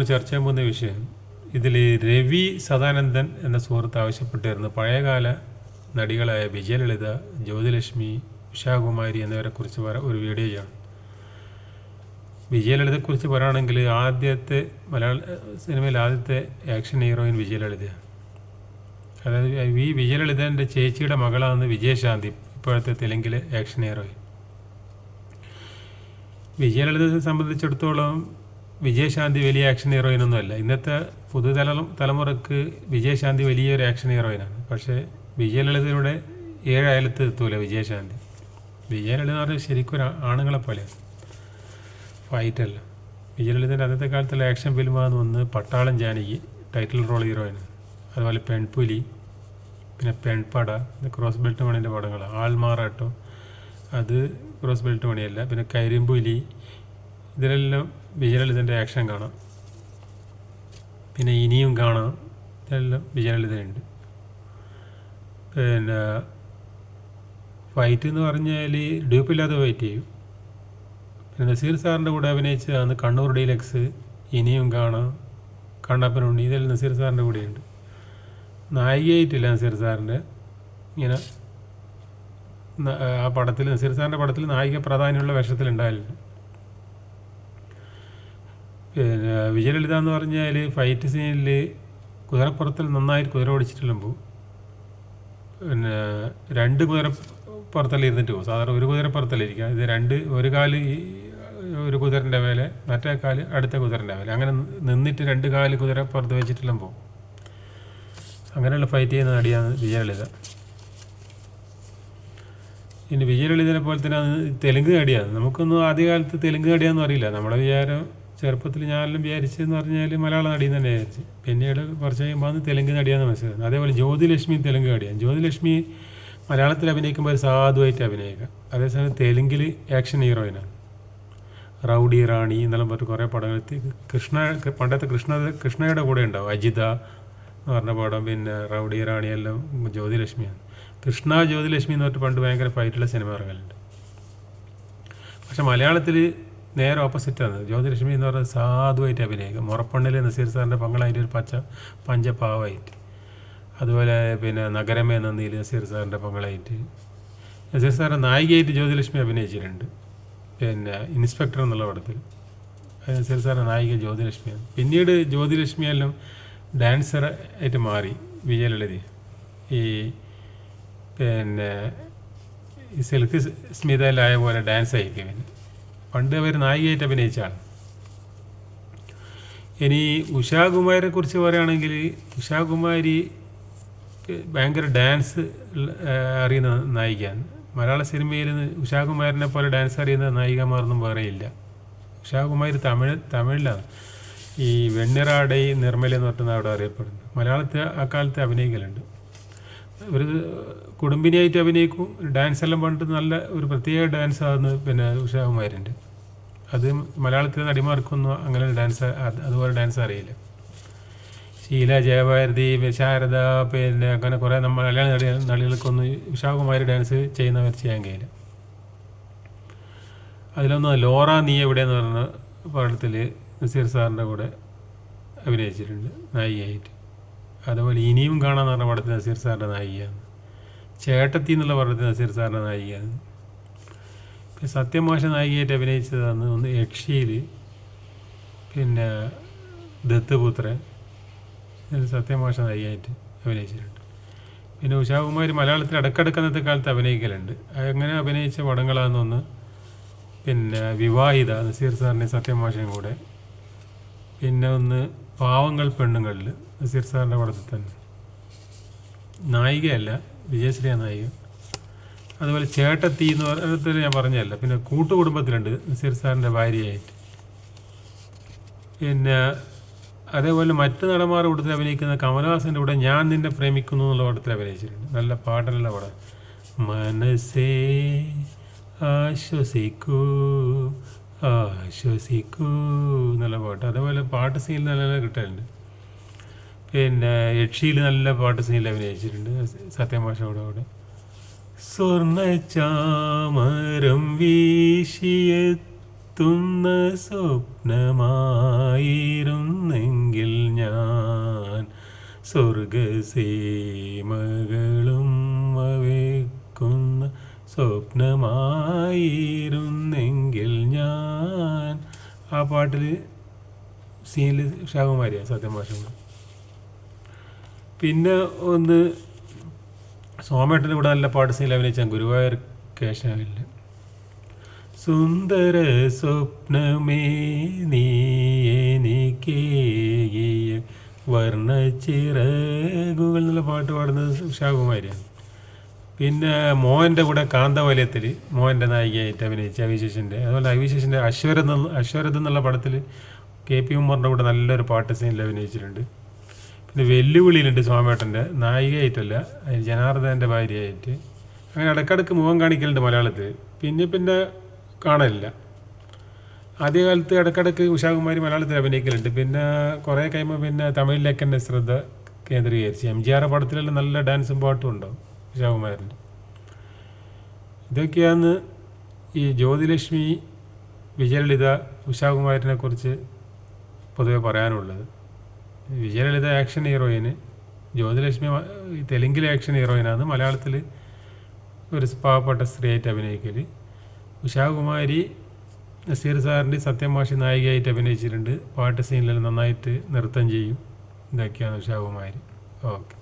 നമ്മളിപ്പോൾ ചർച്ച ചെയ്യാൻ പോകുന്ന വിഷയം, ഇതിൽ രവി സദാനന്ദൻ എന്ന സുഹൃത്ത് ആവശ്യപ്പെട്ടിരുന്നു പഴയകാല നടികളായ വിജയലളിത, ജ്യോതിലക്ഷ്മി, ഉഷാകുമാരി എന്നിവരെക്കുറിച്ച് ഒരു വീഡിയോ ചെയ്യണം. വിജയലളിതയെക്കുറിച്ച് പറയുകയാണെങ്കിൽ ആദ്യത്തെ മലയാള സിനിമയിൽ ആദ്യത്തെ ആക്ഷൻ ഹീറോയിൻ വിജയലളിതയാണ്. അതായത് ഈ വിജയലളിതൻ്റെ ചേച്ചിയുടെ മകളാണ് വിജയശാന്തി, ഇപ്പോഴത്തെ തെലുങ്കിലെ ആക്ഷൻ ഹീറോയിൻ. വിജയലളിതയെ സംബന്ധിച്ചിടത്തോളം വിജയശാന്തി വലിയ ആക്ഷൻ ഹീറോയിനൊന്നും അല്ല. ഇന്നത്തെ തലമുറക്ക് വിജയശാന്തി വലിയൊരു ആക്ഷൻ ഹീറോയിനാണ്. പക്ഷേ വിജയലളിതയുടെ 7 അയലത്ത് എത്തൂല വിജയശാന്തി. വിജയലളിത എന്ന് പറഞ്ഞാൽ ശരിക്കും ആണുങ്ങളെ പോലെയാണ്, ഫൈറ്റല്ല. വിജയലളിതൻ്റെ അന്നത്തെ കാലത്തുള്ള ആക്ഷൻ ഫിലിമാണെന്ന് വന്ന് പട്ടാളം ജാനകി ടൈറ്റിൽ റോൾ ഹീറോയിനാണ്. അതുപോലെ പെൺപുലി, പിന്നെ പെൺപട, ഇത് ക്രോസ് ബെൽറ്റ് മണിൻ്റെ പടങ്ങളാണ്. ആൾമാറാട്ടം, അത് ക്രോസ് ബെൽറ്റ് മണിയല്ല. പിന്നെ കരിമ്പുലി, ഇതിലെല്ലാം വിജയലളിതൻ്റെ ആക്ഷൻ കാണാം. പിന്നെ ഇനിയും കാണാം, ഇതെല്ലാം വിജയലളിതയുണ്ട്. പിന്നെ ഫൈറ്റ് എന്ന് പറഞ്ഞാൽ ഡ്യൂപ്പില്ലാതെ ഫൈറ്റ് ചെയ്യും. പിന്നെ നസീർ സാറിൻ്റെ കൂടെ അഭിനയിച്ചതാണ് കണ്ണൂർ ഡീലക്സ്, ഇനിയും കാണാം, കണ്ണപ്പനുണ്ണി, ഇതെല്ലാം നസീർ സാറിൻ്റെ കൂടെയുണ്ട്. നായികയായിട്ടില്ല നസീർ സാറിൻ്റെ. ഇങ്ങനെ ആ പടത്തിൽ, നസീർ സാറിൻ്റെ പടത്തിൽ നായിക പ്രാധാന്യമുള്ള വേഷത്തിലുണ്ടായിട്ടുണ്ട്. പിന്നെ വിജയലളിത എന്ന് പറഞ്ഞാൽ ഫൈറ്റ് സീനിൽ കുതിരപ്പുറത്തിൽ നന്നായിട്ട് കുതിര ഓടിച്ചിട്ടെല്ലാം പോകും. പിന്നെ 2 കുതിരപ്പുറത്തെല്ലാം ഇരുന്നിട്ട് പോകും. സാധാരണ ഒരു കുതിരപ്പുറത്തല്ലിരിക്കുക. ഇത് ഒരു കാല് ഒരു കുതിരൻ്റെ മേലെ, മറ്റേ കാല് അടുത്ത കുതിരൻ്റെ മേലെ, അങ്ങനെ നിന്നിട്ട് 2 കാല് കുതിരപ്പുറത്ത് വെച്ചിട്ടെല്ലാം പോകും. അങ്ങനെയുള്ള ഫൈറ്റ് ചെയ്യുന്ന നടിയാണ് വിജയലളിത. ഇനി വിജയലളിതനെ പോലെ തന്നെ തെലുങ്ക് നടിയാണ്. നമുക്കൊന്നും ആദ്യകാലത്ത് തെലുങ്ക് നടിയാണെന്നും അറിയില്ല. നമ്മുടെ വിചാരം, ചെറുപ്പത്തിൽ ഞാനെല്ലാം വിചാരിച്ചതെന്ന് പറഞ്ഞാൽ മലയാള നടിയെന്ന് തന്നെ വിചാരിച്ചു. പിന്നീട് കുറച്ച് കഴിയുമ്പോൾ തെലുങ്ക് നടിയാണെന്ന് മനസ്സിലാക്കുന്നത്. അതേപോലെ ജ്യോതിലക്ഷ്മി തെലുങ്ക് നടിയാണ്. ജ്യോതിലക്ഷ്മി മലയാളത്തിൽ അഭിനയിക്കുമ്പോൾ ഒരു സാധുവായിട്ട് അഭിനയിക്കുക. അതേസമയം തെലുങ്കിൽ ആക്ഷൻ ഹീറോയിനാണ്. റൗഡി റാണി എന്നെല്ലാം പറഞ്ഞിട്ട് കുറേ പടങ്ങൾ. പണ്ടത്തെ കൃഷ്ണയുടെ കൂടെ ഉണ്ടാവും, അജിത എന്ന് പറഞ്ഞ പടം. പിന്നെ റൗഡി റാണിയെല്ലാം ജ്യോതിലക്ഷ്മിയാണ്. ജ്യോതിലക്ഷ്മി എന്ന് പറഞ്ഞിട്ട് പണ്ട് ഭയങ്കര ഫൈറ്റുള്ള സിനിമ ഇറങ്ങലുണ്ട്. പക്ഷെ മലയാളത്തിൽ നേരെ ഓപ്പോസിറ്റാണ്. ജ്യോതിലക്ഷ്മി എന്ന് പറഞ്ഞാൽ സാധുവായിട്ട് അഭിനയിക്കുക. മുറപ്പണ്ണിലെ നസീർ സാറിൻ്റെ പങ്കളായിട്ട് ഒരു പഞ്ചപാവായിട്ട്. അതുപോലെ പിന്നെ നഗരമേ നന്ദിയിൽ നസീർ സാറിൻ്റെ പങ്കളായിട്ട്. നസീർ സാറിൻ്റെ നായികയായിട്ട് ജ്യോതിലക്ഷ്മി അഭിനയിച്ചിട്ടുണ്ട്. പിന്നെ ഇൻസ്പെക്ടർ എന്നുള്ള പടത്തിൽ നസീർ സാറിൻ്റെ നായിക ജ്യോതിലക്ഷ്മിയാണ്. പിന്നീട് ജ്യോതിലക്ഷ്മിയെല്ലാം ഡാൻസർ ആയിട്ട് മാറി വിജയലളിത. പിന്നെ ഈ സിൽക്ക് സ്മിതയിലായ പോലെ ഡാൻസ് ആയിരിക്കും. പിന്നെ പണ്ട് അവർ നായികയായിട്ട് അഭിനയിച്ചാണ്. ഇനി ഉഷാകുമാരിയെ കുറിച്ച് പറയുകയാണെങ്കിൽ, ഉഷാകുമാരി ഭയങ്കര ഡാൻസ് അറിയുന്ന നായികയാണ്. മലയാള സിനിമയിൽ ഉഷാകുമാരിനെ പോലെ ഡാൻസ് അറിയുന്ന നായികമാരൊന്നും വേറെയില്ല. ഉഷാകുമാരി തമിഴിലാണ്. ഈ വെണ്ണിറാടൈ നിർമ്മല എന്ന് പറഞ്ഞാൽ അവിടെ അറിയപ്പെടുന്നു. മലയാളത്തിൽ അക്കാലത്ത് അഭിനയിക്കലുണ്ട്. ഒരു കുടുംബിനിയായിട്ട് അഭിനയിക്കും. ഡാൻസ് എല്ലാം പണ്ട് നല്ല ഒരു പ്രത്യേക ഡാൻസാണ് പിന്നെ ഉഷാകുമാരിൻ്റെ. അത് മലയാളത്തിലെ നടിമാർക്കൊന്നും അങ്ങനെ അതുപോലെ ഡാൻസ് അറിയില്ല. ശീല, ജയഭാരതി, ശാരദ, പിന്നെ അങ്ങനെ കുറേ മലയാള നടികൾക്കൊന്നും ഉഷാകുമാരി ഡാൻസ് ചെയ്യുന്നവർ ചെയ്യാൻ കഴിയില്ല. അതിലൊന്ന് ലോറ നീ എവിടെയെന്ന് പറഞ്ഞ പടത്തിൽ നസീർ സാറിൻ്റെ കൂടെ അഭിനയിച്ചിട്ടുണ്ട് നായികയായിട്ട്. അതുപോലെ ഇനിയും കാണാമെന്ന് പറഞ്ഞ പടത്തിൽ നസീർ സാറിൻ്റെ നായികയാണ്. ചേട്ടത്തി എന്നുള്ള പടത്തിൽ നസീർ സാറിൻ്റെ നായികയാണ്. പിന്നെ സത്യമാഷ നായികയായിട്ട് അഭിനയിച്ചതാണ് ഒന്ന് യക്ഷിയിൽ, പിന്നെ ദത്തുപുത്രൻ, സത്യമാഷ നായികയായിട്ട് അഭിനയിച്ചിട്ടുണ്ട്. പിന്നെ ഉഷാകുമാരി മലയാളത്തിൽ അന്നത്തെ കാലത്ത് അഭിനയിക്കലുണ്ട്. അങ്ങനെ അഭിനയിച്ച പടങ്ങളാണെന്നൊന്ന് പിന്നെ വിവാഹിത, നസീർ സാറിൻ്റെ സത്യമാഷയും കൂടെ. പിന്നെ ഒന്ന് പാവങ്ങൾ പെണ്ണുങ്ങളിൽ, നസീർ സാറിൻ്റെ പടത്തിൽ തന്നെ. നായികയല്ല, വിജയശ്രീയാണ് നായിക. അതുപോലെ ചേട്ടത്തി എന്ന് പറഞ്ഞ ഞാൻ പറഞ്ഞതല്ല. പിന്നെ കൂട്ടുകുടുംബത്തിലുണ്ട് നസീർ സാറിൻ്റെ ഭാര്യയായിട്ട്. പിന്നെ അതേപോലെ മറ്റ് നടന്മാർ കൂട്ടത്തിൽ അഭിനയിക്കുന്ന കമലഹാസൻ്റെ കൂടെ ഞാൻ നിന്നെ പ്രേമിക്കുന്നു എന്നുള്ള പടത്തിൽ അഭിനയിച്ചിട്ടുണ്ട്. നല്ല പാട്ടുള്ള പടം. മനസ്സേ ആശ്വസിക്കൂ ആശ്വസിക്കൂ എന്നുള്ള പാട്ട്. അതേപോലെ പാട്ട് സീനിൽ നല്ല കിട്ടലുണ്ട്. പിന്നെ യക്ഷിയിൽ നല്ല പാട്ട് സീനിൽ അഭിനയിച്ചിട്ടുണ്ട് സത്യമാഷയുടെ കൂടെ. സ്വർണ്ണചാമരം വീശിയെത്തുന്ന സ്വപ്നമായിരുന്നേ സ്വർഗസീമകളും വവേക്കുന്ന സ്വപ്നമായിരുന്നെങ്കിൽ ഞാൻ. ആ പാട്ടിൽ സീനിൽ ഷാകുമാരിയാണ് സത്യം ഭാഷ. പിന്നെ ഒന്ന് സോമേട്ടൻ്റെ കൂടെ നല്ല പാട്ട് സീനിൽ അഭിനയിച്ചാൽ ഗുരുവായൂർ കേശവില്ല. സുന്ദര സ്വപ്നമേ നീ എനിക്കേകിയ വർണ്ണച്ചിറകുകൾ എന്നുള്ള പാട്ട് പാടുന്നത് ഷാകുമാരിയാണ്. പിന്നെ മോഹൻ്റെ കൂടെ കാന്തവലയത്തിൽ മോഹൻ്റെ നായികയായിട്ട് അഭിനയിച്ച അവിശേഷൻ്റെ, അതുപോലെ അവിശേഷൻ്റെ അശ്വരഥം എന്നുള്ള പടത്തിൽ KP ഉമ്മറിൻ്റെ കൂടെ നല്ലൊരു പാട്ട് സീനിൽ അഭിനയിച്ചിട്ടുണ്ട്. പിന്നെ വെല്ലുവിളിയിലുണ്ട് സോമേട്ടൻ്റെ, നായികയായിട്ടല്ല, അതിന് ജനാർദ്ദൻ്റെ ഭാര്യയായിട്ട്. അങ്ങനെ ഇടയ്ക്കിടയ്ക്ക് മുഖം കാണിക്കലുണ്ട് മലയാളത്തിൽ. പിന്നെ കാണലില്ല. ആദ്യകാലത്ത് ഇടയ്ക്കിടയ്ക്ക് ഉഷാകുമാരി മലയാളത്തിൽ അഭിനയിക്കലുണ്ട്. പിന്നെ കുറേ കഴിയുമ്പോൾ പിന്നെ തമിഴിലേക്ക് തന്നെ ശ്രദ്ധ കേന്ദ്രീകരിച്ച്. MGR പടത്തിലെല്ലാം നല്ല ഡാൻസും പാട്ടും ഉണ്ടാവും ഉഷാകുമാരിൻ്റെ. ഇതൊക്കെയാണ് ഈ ജ്യോതിലക്ഷ്മി, വിജയലളിത, ഉഷാകുമാരിനെ കുറിച്ച് പൊതുവെ പറയാനുള്ളത്. വിജയലളിത ആക്ഷൻ ഹീറോയിന്, ജ്യോതിലക്ഷ്മി തെലുങ്കിലെ ആക്ഷൻ ഹീറോയിനാണ്, മലയാളത്തിൽ ഒരു പാവപ്പെട്ട സ്ത്രീയായിട്ട് അഭിനയിക്കൽ. ഉഷാകുമാരി നസീർ സാറിൻ്റെ സത്യം മാഷി നായികയായിട്ട് അഭിനയിച്ചിട്ടുണ്ട്. പാട്ട് സീനിലെല്ലാം നന്നായിട്ട് നൃത്തം ചെയ്യും. ഇതൊക്കെയാണ് ഉഷാകുമാരി. ഓക്കെ.